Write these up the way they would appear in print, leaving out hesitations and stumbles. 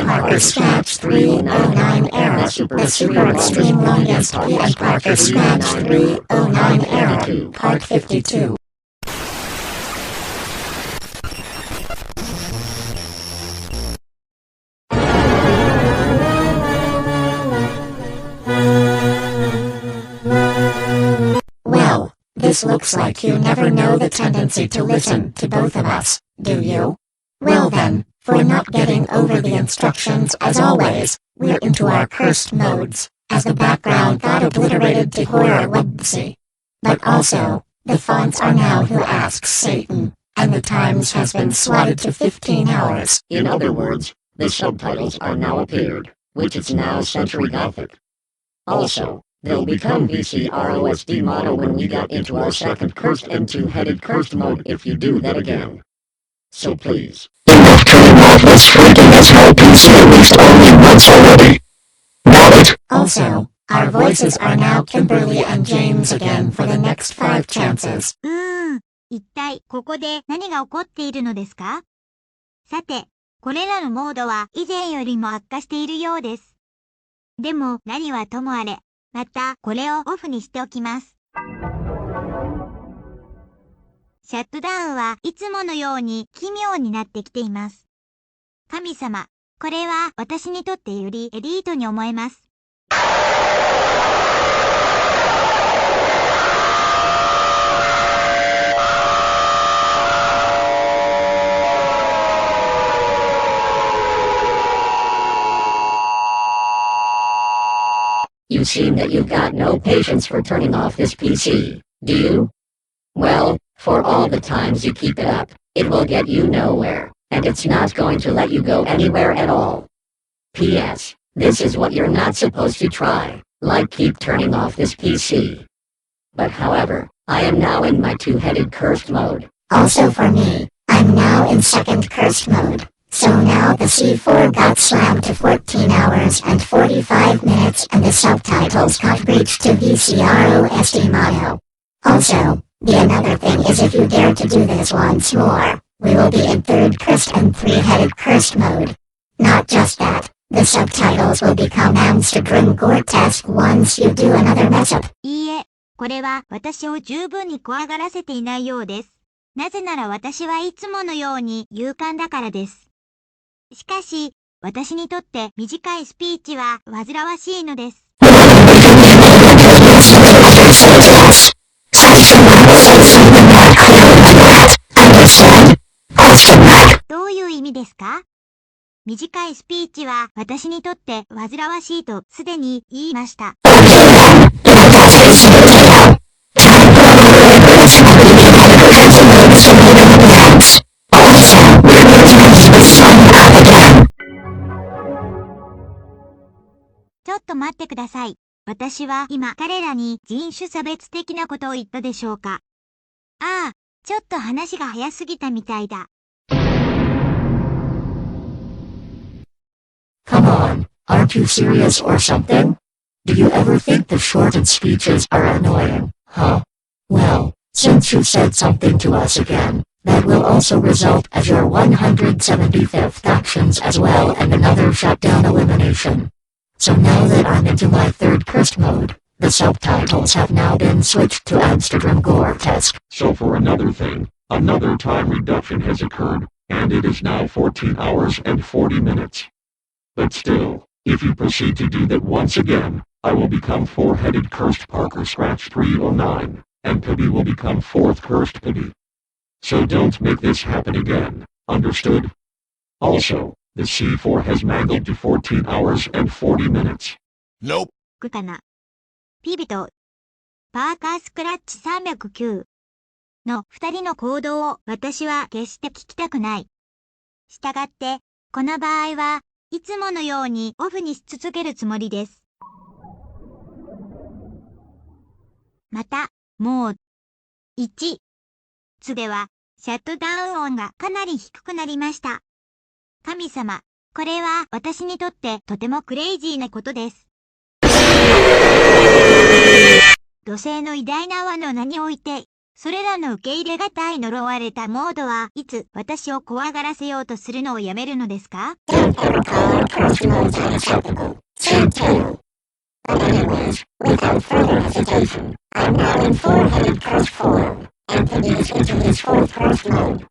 ParkerScratch309 era, the super extreme longest Pibby and ParkerScratch309 era, part 52. Well, this looks like you never know the tendency to listen to both of us, do you? Well then, for not getting over the instructions as always, we're into our cursed modes, as the background got obliterated to Boy.EXE. But also, the fonts are now Who Asks Satan, and the times has been swatted to 15 hours. In other words, the subtitles are now appeared, which is now Century Gothic. Also, they'll become VCROSD motto when we get into our second cursed and two-headed cursed mode if you do that again. So please. Enough turning off this freaking SL PC at least only once already. Got it? Also, our voices are now Kimberly and James again for the next 5 chances. 一体ここで何が起こっているのですか？さて、これらのモードは以前よりも悪化しているようです。でも何はともあれ、またこれをオフにしておきます。シャットダウンはいつものように奇妙になってきています。神様、これは私にとってよりエリートに思えます。You seem that you've got no patience for turning off this PC, do you? Well, for all the times you keep it up, it will get you nowhere, and it's not going to let you go anywhere at all. P.S. This is what you're not supposed to try, like keep turning off this PC. But however, I am now in my two-headed cursed mode. Also for me, I'm now in second cursed mode. So now the C4 got slammed to 14 hours and 45 minutes and the subtitles got breached to VCROSD motto. Also, the another thing is if you dare to do this once more, we will be in third cursed and three-headed cursed mode. Not just that, the subtitles will become Amsterdam Gore-esque once you do another mess-up. いいえ、これは私を十分に怖がらせていないようです。なぜなら私はいつものように勇敢だからです。しかし、私にとって短いスピーチは煩わしいのです。どういう意味ですか？短いスピーチは私にとって煩わしいとすでに言いました。ちょっと待ってください。私は今彼らに人種差別的なことを言ったでしょうか？ああ、ちょっと話が早すぎたみたいだ。Come on, aren't you serious or something? Do you ever think the shortened speeches are annoying, huh? Well, since you said something to us again, that will also result as your 175th actions as well and another shutdown elimination. So now that I'm into my third cursed mode, the subtitles have now been switched to Amsterdam Gore-esque. So for another thing, another time reduction has occurred, and it is now 14 hours and 40 minutes. But still, if you proceed to do that once again, I will become four-headed cursed ParkerScratch309, and Pibby will become fourth cursed Pibby. So don't make this happen again, understood? Also, the C4 has mangled to 14 hours and 40 minutes. Nope. くかな。ピビとパーカースクラッチ309の2人の行動を私は決して聞きたくない。したがって、この場合はいつものようにオフにし続けるつもりです。また、モード1つでは、シャットダウン音がかなり低くなりました。神様、これは私にとってとてもクレイジーなことです。土星の偉大な輪の名において、それらの受け入れがたい呪われたモードはいつ私を怖がらせようとするのをやめるのですか？ Don't ever call cursed modes unacceptable. Sad tale. But anyways, without further hesitation, I'm now in 4-headed cursed form, and Pibby is into his 4th cursed mode.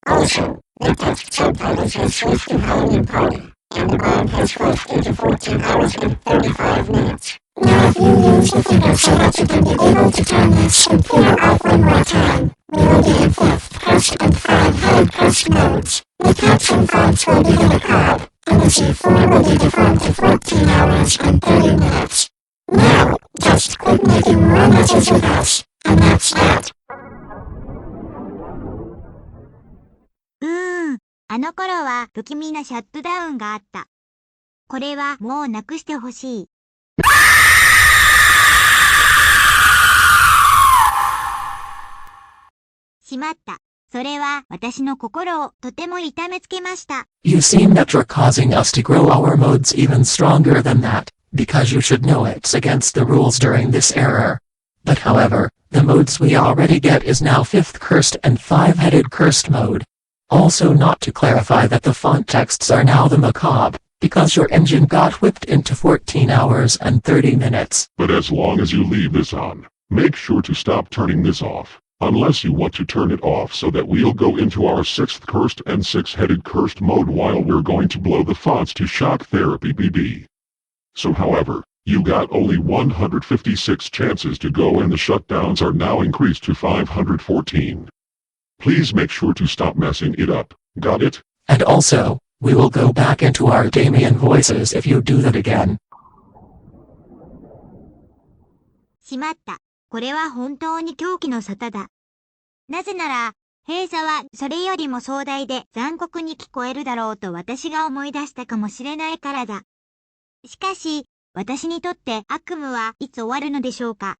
Also, the text subtitles has switched to Halloween Party, and the band has switched into 14 hours and 35 minutes. Now if you use the finger so that you can be able to turn this computer off one more time, we will be in 5th cursed and 5-headed cursed modes. The caption fonts will be the macabre, and the C4 will be deformed to 14 hours and 30 minutes. Now, just quit making more messes with us, and that's that. あの頃は不気味なシャットダウンがあった。これはもうなくしてほしい。しまった。それは私の心をとても痛めつけました。You seem that you're causing us to grow our modes even stronger than that, because you should know it's against the rules during this error. But however, the modes we already get is now 5th cursed and 5-headed cursed mode. Also not to clarify that the font texts are now the macabre, because your engine got whipped into 14 hours and 30 minutes. But as long as you leave this on, make sure to stop turning this off, unless you want to turn it off so that we'll go into our 6th cursed and 6-headed cursed mode while we're going to blow the fonts to shock therapy BB. So however, you got only 156 chances to go and the shutdowns are now increased to 514. Please make sure to stop messing it up, got it? And also, we will go back into our Damien voices if you do that again. しまった。これは本当に狂気の沙汰だ。なぜなら、閉鎖はそれよりも壮大で残酷に聞こえるだろうと私が思い出したかもしれないからだ。しかし、私にとって悪夢はいつ終わるのでしょうか。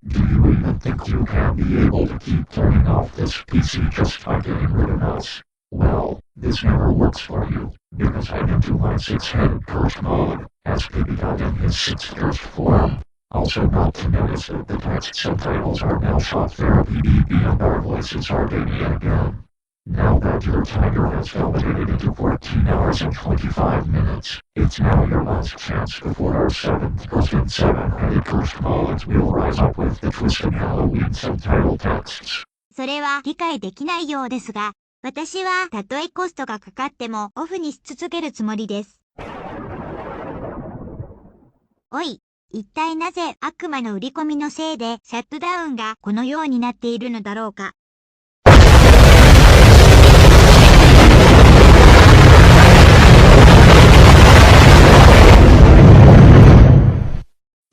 Do you even think you can be able to keep turning off this PC just by getting rid of us? Well, this never works for you, because I'm into my 6-headed cursed mode, as Pibby got in his 6th cursed form. Also not to notice that the text subtitles are now shock therapy BB and our voices are Damien again. Now that your timer has validated into 14 hours and 25 minutes, it's now your last chance before our 7th cursed and 7-headed cursed modes will rise up with the twisted Halloween subtitle texts. それは理解できないようですが、私はたとえコストがかかってもオフにし続けるつもりです。おい、一体なぜ悪魔の売り込みのせいでシャットダウンがこのようになっているのだろうか。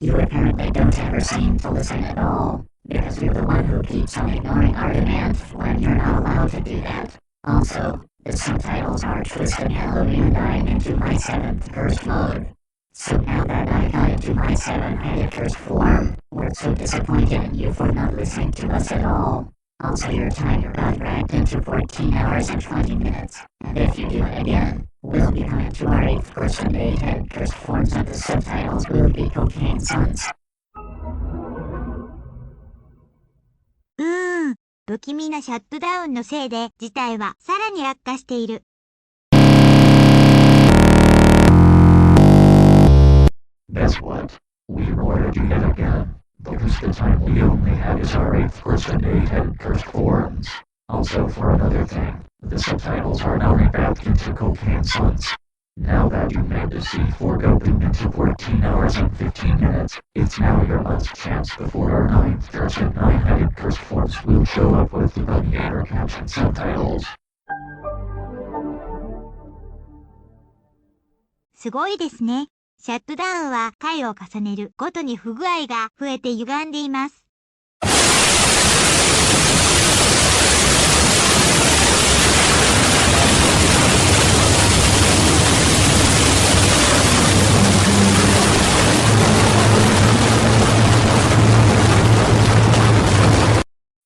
You apparently don't ever seem to listen at all, because you're the one who keeps on ignoring our demand when you're not allowed to do that. Also, the subtitles are twisted Halloween and I'm into my 7th cursed mode. So now that I got into my 7-headed cursed form, we're so disappointed in you for not listening to us at all. Also your timer got dragged into 14 hours and 20 minutes, and if you do it again, we'll be coming to our 8th cursed and 8-headed cursed forms and the subtitles will be cocaine sons. 不気味なシャットダウンのせいで事態はさらに悪化している。Guess what? We ordered you yet again, because the time we only had is our 8th cursed and 8-headed cursed forms. Also for another thing, the subtitles are now revamped into cocaine sons. Now that you made the C4 go boom into 14 hours and 15 minutes, it's now your last chance before our 9th cursed and 9-headed cursed forms will show up with the Gladiator caption subtitles. すごいですね。シャットダウンは回を重ねるごとに不具合が増えて歪んでいます。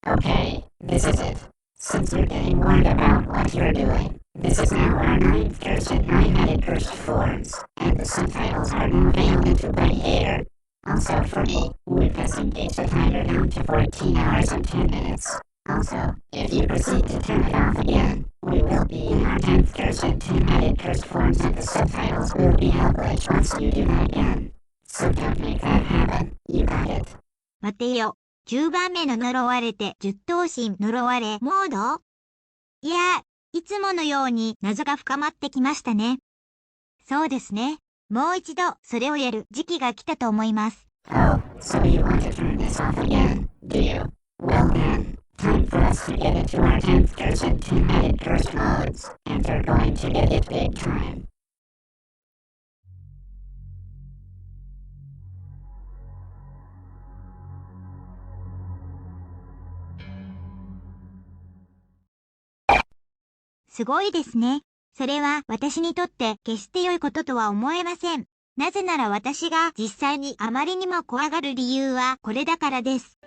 Okay, this is it. Since you're getting warned about what you're doing, this is now our 9th cursed and 9-headed cursed forms, and the subtitles are now veiled into Gladiator. Also for me, we press engage the timer down to 14 hours and 10 minutes. Also, if you proceed to turn it off again, we will be in our 10th person to edit cursed forms and the subtitles will be helpless once you do that again. So don't make that happen. You got it. 待てよ。10番目の呪われて10頭身呪われモード？いや、いつものように謎が深まってきましたね。そうですね。もう一度それをやる時期が来たと思います。Oh, so you want to turn this off again, do you? Well then, time for us to get into our 10th person to edit cursed modes, and they're going to get it big time. すごいですね。それは私にとって決して良いこととは思えません。なぜなら私が実際にあまりにも怖がる理由はこれだからです。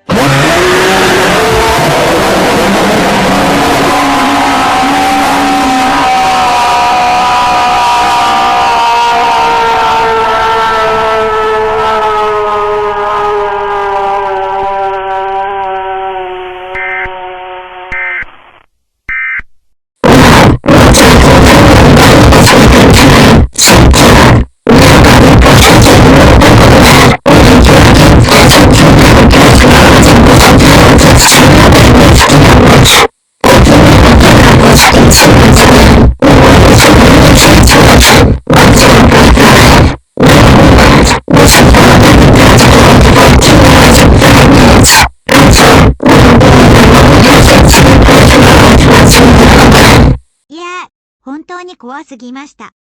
本当に怖すぎました。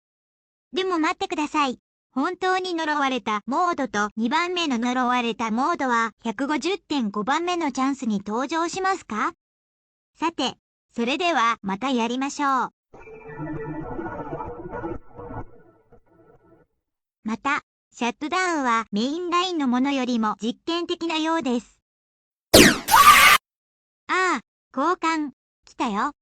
でも待ってください。本当に呪われたモードと2番目の呪われたモードは 150.5 番目のチャンスに登場しますか？さて、それではまたやりましょう。また、シャットダウンはメインラインのものよりも実験的なようです。ああ、交換、来たよ。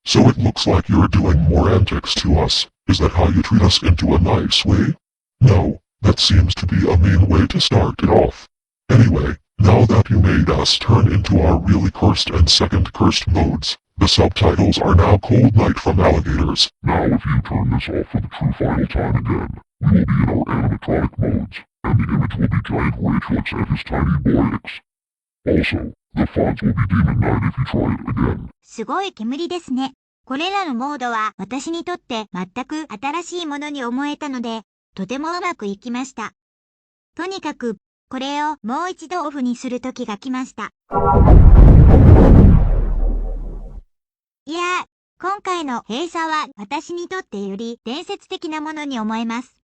So it looks like you're doing more antics to us. Is that how you treat us into a nice way? No, that seems to be a mean way to start it off. Anyway, now that you made us turn into our really cursed and second cursed modes, the subtitles are now Cold Night from Alligators. Now if you turn this off for the true final time again, we will be in our animatronic modes, and the image will be giant Rachel.EXE and his tiny Boy.EXE. Also, the fonts will be Demon Knight if you try it again. すごい煙ですね。これらのモードは私にとって全く新しいものに思えたので、とてもうまくいきました。とにかく、これをもう一度オフにする時が来ました。いや、今回の閉鎖は私にとってより伝説的なものに思えます。